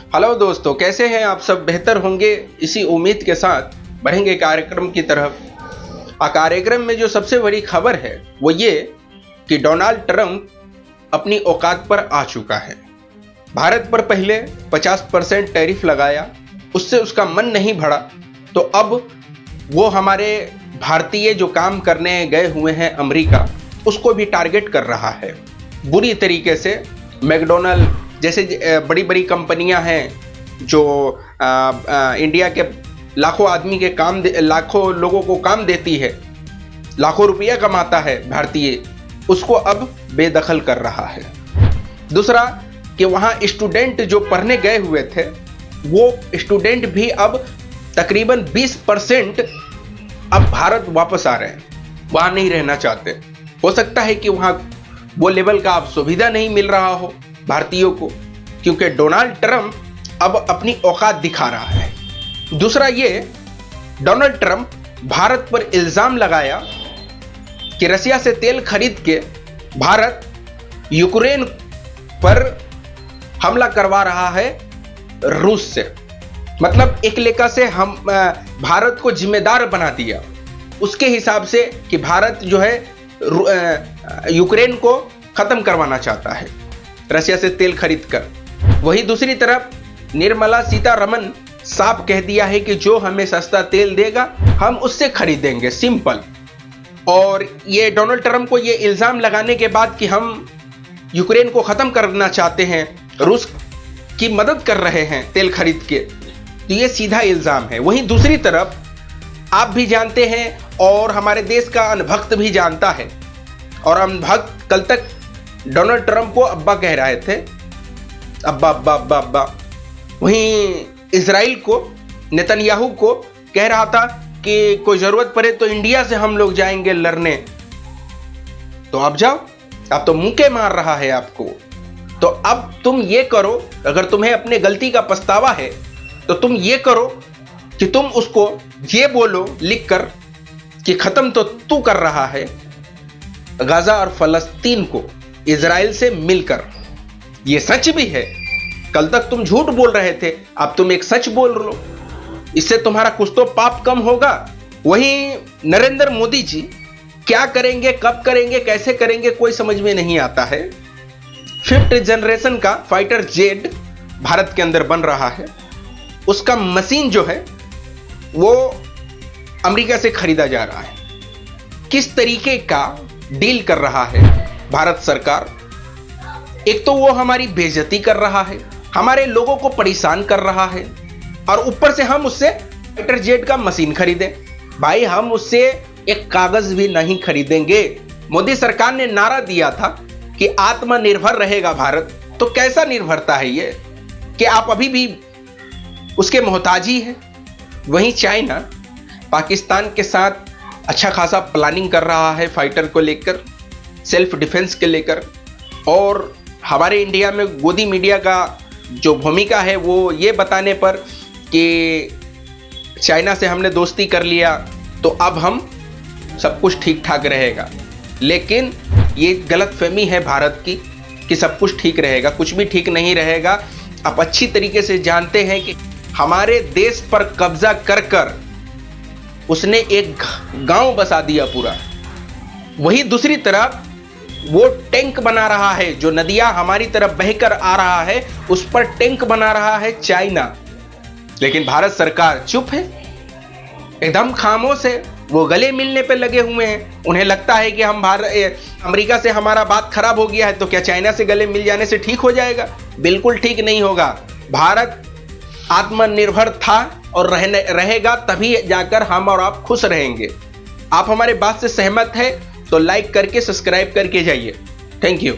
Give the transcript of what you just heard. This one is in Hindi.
हेलो दोस्तों, कैसे हैं आप सब? बेहतर होंगे इसी उम्मीद के साथ बढ़ेंगे कार्यक्रम की तरफ। कार्यक्रम में जो सबसे बड़ी खबर है वो ये कि डोनाल्ड ट्रंप अपनी औकात पर आ चुका है। भारत पर पहले 50% टैरिफ लगाया, उससे उसका मन नहीं भरा, तो अब वो हमारे भारतीय जो काम करने गए हुए हैं अमेरिका, उसको भी टारगेट कर रहा है बुरी तरीके से। मैकडोनल्ड जैसे बड़ी बड़ी कंपनियां हैं जो इंडिया के लाखों आदमी के लाखों लोगों को काम देती है, लाखों रुपया कमाता है भारतीय, उसको अब बेदखल कर रहा है। दूसरा कि वहाँ स्टूडेंट जो पढ़ने गए हुए थे, वो स्टूडेंट भी अब तकरीबन 20% अब भारत वापस आ रहे हैं, वहाँ नहीं रहना चाहते। हो सकता है कि वहाँ वो लेवल का अब सुविधा नहीं मिल रहा हो भारतीयों को, क्योंकि डोनाल्ड ट्रंप अब अपनी औकात दिखा रहा है। दूसरा ये, डोनाल्ड ट्रंप भारत पर इल्जाम लगाया कि रसिया से तेल खरीद के भारत यूक्रेन पर हमला करवा रहा है रूस से। मतलब एक लेखा से हम भारत को जिम्मेदार बना दिया उसके हिसाब से कि भारत जो है यूक्रेन को खत्म करवाना चाहता है रसिया से तेल खरीद कर। वही दूसरी तरफ निर्मला सीतारमण साफ कह दिया है कि जो हमें सस्ता तेल देगा हम उससे खरीदेंगे, सिंपल। और ये डोनाल्ड ट्रंप को ये इल्जाम लगाने के बाद कि हम यूक्रेन को खत्म करना चाहते हैं, रूस की मदद कर रहे हैं तेल खरीद के, तो ये सीधा इल्जाम है। वहीं दूसरी तरफ आप भी जानते हैं और हमारे देश का अनभक्त भी जानता है, और अनभक्त कल तक डोनाल्ड ट्रंप को अब्बा कह रहे थे, अब्बा अब्बा अब्बा अब्बा। वहीं इजराइल को, नेतन्याहू को कह रहा था कि कोई जरूरत पड़े तो इंडिया से हम लोग जाएंगे लड़ने। तो आप जाओ, अब तो मुंह मार रहा है आपको। तो अब तुम ये करो, अगर तुम्हें अपने गलती का पछतावा है तो तुम ये करो कि तुम उसको ये बोलो लिखकर कि खत्म तो तू कर रहा है गाजा और फलस्तीन को इजराइल से मिलकर। ये सच भी है, कल तक तुम झूठ बोल रहे थे, अब तुम एक सच बोल लो, इससे तुम्हारा कुछ तो पाप कम होगा। वहीं नरेंद्र मोदी जी क्या करेंगे, कब करेंगे, कैसे करेंगे, कोई समझ में नहीं आता है। 5th जनरेशन का फाइटर जेट भारत के अंदर बन रहा है, उसका मशीन जो है वो अमेरिका से खरीदा जा रहा है। किस तरीके का डील कर रहा है भारत सरकार? एक तो वो हमारी बेइज्जती कर रहा है, हमारे लोगों को परेशान कर रहा है, और ऊपर से हम उससे फाइटर जेट का मशीन खरीदें। भाई, हम उससे एक कागज भी नहीं खरीदेंगे। मोदी सरकार ने नारा दिया था कि आत्मनिर्भर रहेगा भारत, तो कैसा निर्भरता है ये कि आप अभी भी उसके मोहताज ही हैं। वहीं चाइना पाकिस्तान के साथ अच्छा खासा प्लानिंग कर रहा है फाइटर को लेकर, सेल्फ डिफेंस के लेकर। और हमारे इंडिया में गोदी मीडिया का जो भूमिका है वो ये बताने पर कि चाइना से हमने दोस्ती कर लिया तो अब हम सब कुछ ठीक ठाक रहेगा। लेकिन ये गलतफहमी है भारत की कि सब कुछ ठीक रहेगा, कुछ भी ठीक नहीं रहेगा। आप अच्छी तरीके से जानते हैं कि हमारे देश पर कब्जा कर कर उसने एक गांव बसा दिया पूरा। वही दूसरी तरफ वो टैंक बना रहा है, जो नदियां हमारी तरफ बहकर आ रहा है उस पर टैंक बना रहा है चाइना। लेकिन भारत सरकार चुप है, एकदम खामोश है। वो गले मिलने पे लगे हुए हैं। उन्हें लगता है कि हम अमेरिका से हमारा बात खराब हो गया है तो क्या चाइना से गले मिल जाने से ठीक हो जाएगा? बिल्कुल ठीक नहीं होगा। भारत आत्मनिर्भर था और रहेगा, तभी जाकर हम और आप खुश रहेंगे। आप हमारे बात से सहमत हैं तो लाइक करके सब्सक्राइब करके जाइए। Thank you.